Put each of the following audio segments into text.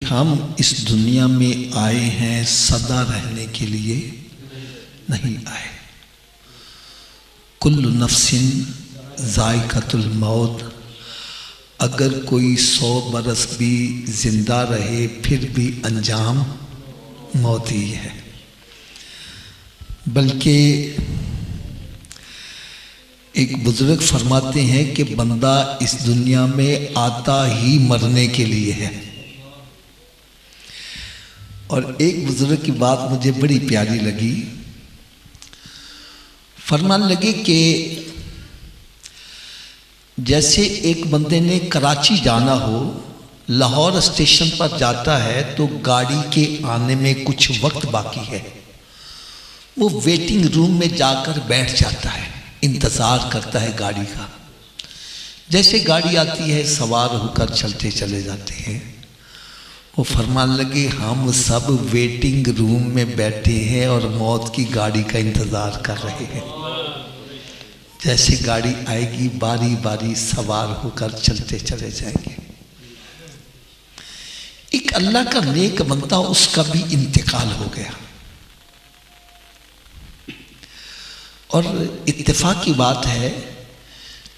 हम इस दुनिया में आए हैं सदा रहने के लिए नहीं आए। कुल्लु नफ्सिन ज़ाइक़तुल मौत, अगर कोई 100 बरस भी जिंदा रहे फिर भी अंजाम मौत ही है। बल्कि एक बुजुर्ग फरमाते हैं कि बंदा इस दुनिया में आता ही मरने के लिए है। और एक बुजुर्ग की बात मुझे बड़ी प्यारी लगी। फरमाने लगे कि जैसे एक बंदे ने कराची जाना हो, लाहौर स्टेशन पर जाता है तो गाड़ी के आने में कुछ वक्त बाकी है, वो वेटिंग रूम में जाकर बैठ जाता है, इंतज़ार करता है गाड़ी का। जैसे गाड़ी आती है सवार होकर चलते चले जाते हैं। वो फरमान लगे हम सब वेटिंग रूम में बैठे हैं और मौत की गाड़ी का इंतज़ार कर रहे हैं। जैसे गाड़ी आएगी बारी बारी सवार होकर चलते चले जाएंगे। एक अल्लाह का नेक बनता, उसका भी इंतकाल हो गया। और इत्तेफाक की बात है,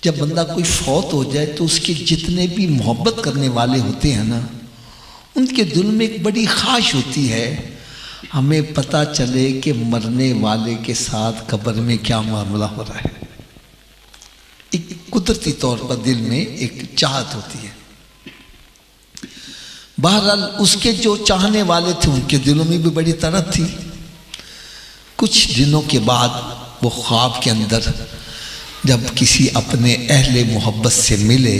जब बंदा कोई फौत हो जाए तो उसके जितने भी मोहब्बत करने वाले होते हैं ना, उनके दिल में एक बड़ी ख्वाहिश होती है हमें पता चले कि मरने वाले के साथ कब्र में क्या मामला हो रहा है। एक कुदरती तौर पर दिल में एक चाहत होती है। बहरहाल उसके जो चाहने वाले थे उनके दिलों में भी बड़ी तरफ थी। कुछ दिनों के बाद वो ख्वाब के अंदर जब किसी अपने अहले मोहब्बत से मिले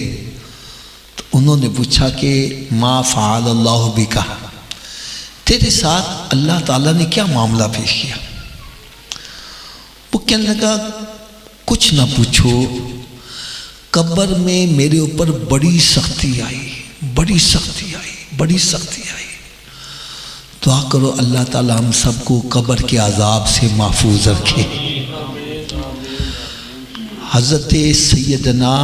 तो उन्होंने पूछा कि मा फ़अल अल्लाहु बिका, तेरे साथ अल्लाह ताला ने क्या मामला पेश किया। वो कहने लगा कुछ ना पूछो, कब्र में मेरे ऊपर बड़ी सख्ती आई, बड़ी सख्ती आई, बड़ी सख्ती आई। दुआ करो अल्लाह ताला हम सबको कब्र के अजाब से महफूज रखे। हज़रत सैयदना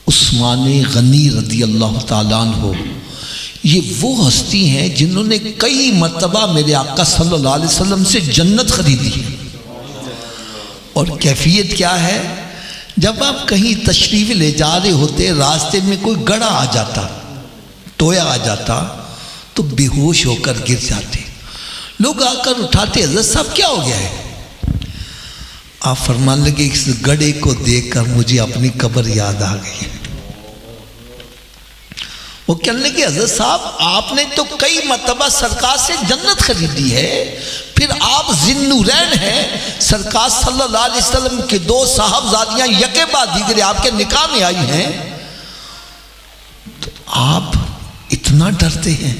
उस्मान गनी रज़ी अल्लाह ताला अन्हु, ये वो हस्ती हैं जिन्होंने कई मर्तबा मेरे आका सल्लल्लाहु अलैहि वसल्लम से जन्नत खरीदी। और कैफियत क्या है, जब आप कहीं तशरीफ ले जा रहे होते, रास्ते में कोई गड़ा आ जाता, टोया आ जाता तो बेहोश होकर गिर जाते। लोग आकर उठाते, हज़रत साहब क्या हो गया है। आप फरमान लगे इस गड़े को देखकर मुझे अपनी कब्र याद आ गई। वो कहने लगे हज़रत साहब आपने तो कई मर्तबा सरकार से जन्नत खरीदी है, फिर आप ज़िन्नूरैन हैं, सरकार सल्लल्लाहु अलैहि वसल्लम के 2 साहबजादियाँ यके बाद दीगरे आपके निकाह में आई हैं, तो आप इतना डरते हैं।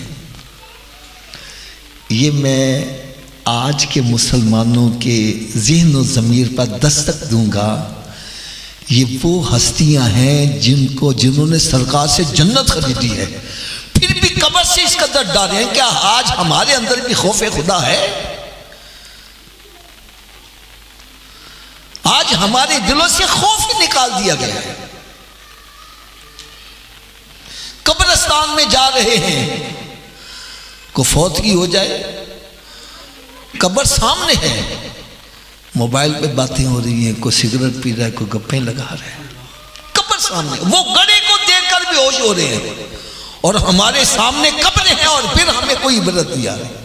ये मैं आज के मुसलमानों के ज़हन और ज़मीर पर दस्तक दूंगा। ये वो हस्तियां हैं जिन्होंने सरकार से जन्नत खरीदी है, फिर भी कब्र से इस कदर डरे हैं। क्या आज हमारे अंदर भी खौफ खुदा है? आज हमारे दिलों से खौफ ही निकाल दिया गया है। कब्रिस्तान में जा रहे हैं, को फौतगी हो जाए, कब्र सामने है, मोबाइल पे बातें हो रही हैं, कोई सिगरेट पी रहा है, कोई गप्पे लगा रहा है, कब्र सामने, वो गड़े को देखकर भी होश हो रहे हैं और हमारे सामने कब्र है और फिर हमें कोई इबरत नहीं आ रही।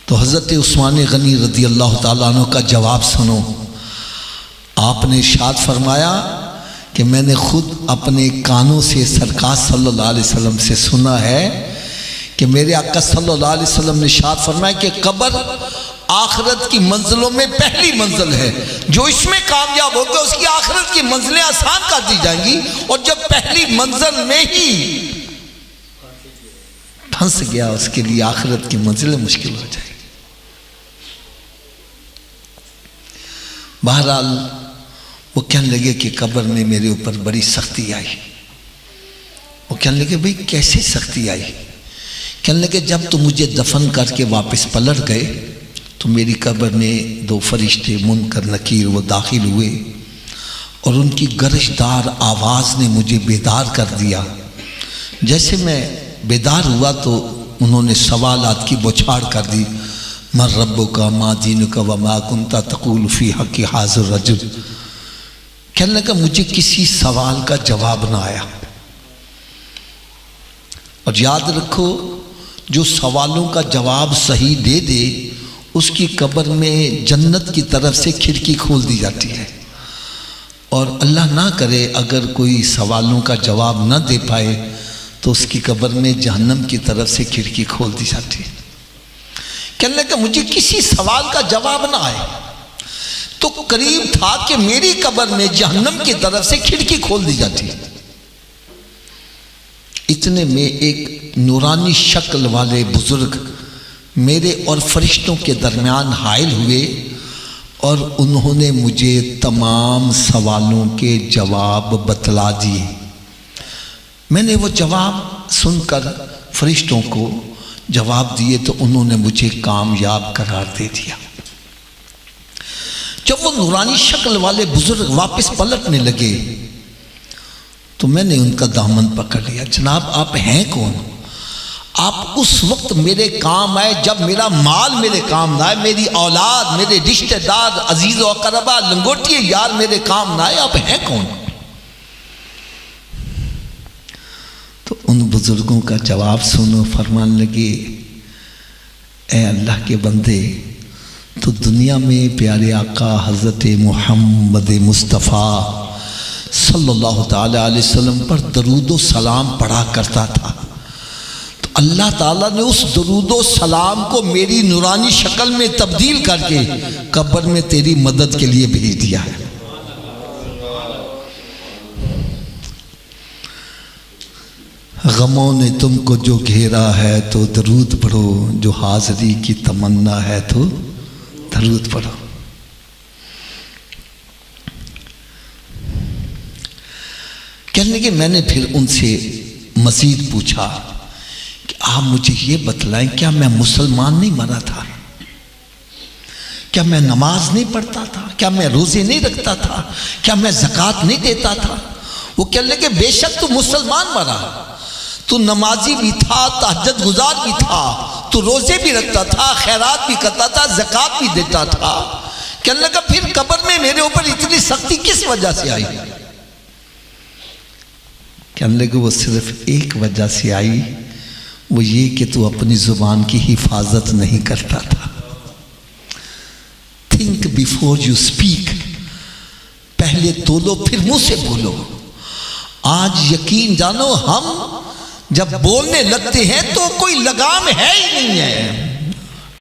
तो हज़रत उस्मान गनी रज़ी अल्लाह ताला अन्हु का जवाब सुनो। आपने इरशाद फरमाया कि मैंने खुद अपने कानों से सरकार सल्लल्लाहु अलैहि वसल्लम से सुना है कि मेरे आका सल्लल्लाहु अलैहि वसल्लम ने इरशाद फरमाया कि कब्र आखिरत की मंजिलों में पहली मंजिल है। जो इसमें कामयाब होगा उसकी आखिरत की मंजिलें आसान कर दी जाएंगी, और जब पहली मंजिल में ही फंस गया उसके लिए आखिरत की मंजिलें मुश्किल हो जाएगी। बहरहाल वो कहने लगे कि कब्र में मेरे ऊपर बड़ी सख्ती आई। वो कहने लगे भाई कैसे सख्ती आई? कहने लगे जब तो मुझे दफन करके वापस पलट गए तो मेरी कब्र में 2 फरिश्ते मुनकर नकीर वो दाखिल हुए और उनकी गरजदार आवाज़ ने मुझे बेदार कर दिया। जैसे मैं बेदार हुआ तो उन्होंने सवालात की बौछार कर दी। मर रब्बुका मा दीनुका व मा कुंता तक़ूलु फ़ी हक़्क़ि हाज़िर रजुल। कहने लगा मुझे किसी सवाल का जवाब ना आया। और याद रखो, जो सवालों का जवाब सही दे दे उसकी कब्र में जन्नत की तरफ से खिड़की खोल दी जाती है, और अल्लाह ना करे अगर कोई सवालों का जवाब ना दे पाए तो उसकी कब्र में जहन्नम की तरफ से खिड़की खोल दी जाती है। कहने लगा मुझे किसी सवाल का जवाब ना आए तो करीब था कि मेरी कब्र में जहन्नम की तरफ से खिड़की खोल दी जाती है। इतने में एक नूरानी शक्ल वाले बुजुर्ग मेरे और फरिश्तों के दरमियान हाइल हुए और उन्होंने मुझे तमाम सवालों के जवाब बतला दिए। मैंने वो जवाब सुनकर फरिश्तों को जवाब दिए तो उन्होंने मुझे कामयाब करार दे दिया। जब वो नूरानी शक्ल वाले बुजुर्ग वापस पलटने लगे तो मैंने उनका दामन पकड़ लिया। जनाब आप हैं कौन? आप उस वक्त मेरे काम आए जब मेरा माल मेरे काम ना आए, मेरी औलाद, मेरे रिश्तेदार, अजीज और करबा, लंगोटिए यार मेरे काम ना आए। आप हैं कौन? तो उन बुजुर्गों का जवाब सुनो। फरमान लगे, ए अल्लाह के बंदे, तो दुनिया में प्यारे आका हज़रत मोहम्मद मुस्तफ़ा सल्लल्लाहु ताला अलैहि वसल्लम पर दरूद व सलाम पढ़ा करता था। तो अल्लाह ताला ने उस दरूद व सलाम को मेरी नूरानी शक्ल में तब्दील करके कब्र में तेरी मदद के लिए भेज दिया है। गमों ने तुमको जो घेरा है तो दरूद पढ़ो, जो हाज़री की तमन्ना है तो दरूद पढ़ो। कहने लगे, मैंने फिर उनसे मज़ीद पूछा कि आप मुझे ये बतलाएं, क्या मैं मुसलमान नहीं मरा था? क्या मैं नमाज नहीं पढ़ता था? क्या मैं रोज़े नहीं रखता था? क्या मैं ज़कात नहीं देता था? वो कहने लगे, बेशक तू मुसलमान मरा, तू नमाजी भी था, तहज्जुद गुजार भी था, तू रोज़े भी रखता था, खैरात भी करता था, ज़कात भी देता था। कहने लगा, फिर कब्र में मेरे ऊपर इतनी सख्ती किस वजह से आई? कहने लगे, वो सिर्फ एक वजह से आई, वो ये कि तू अपनी ज़ुबान की हिफाजत नहीं करता था। थिंक बिफोर यू स्पीक, पहले तोलो फिर मुंह से बोलो। आज यकीन जानो, हम जब बोलने लगते हैं तो कोई लगाम है ही नहीं है।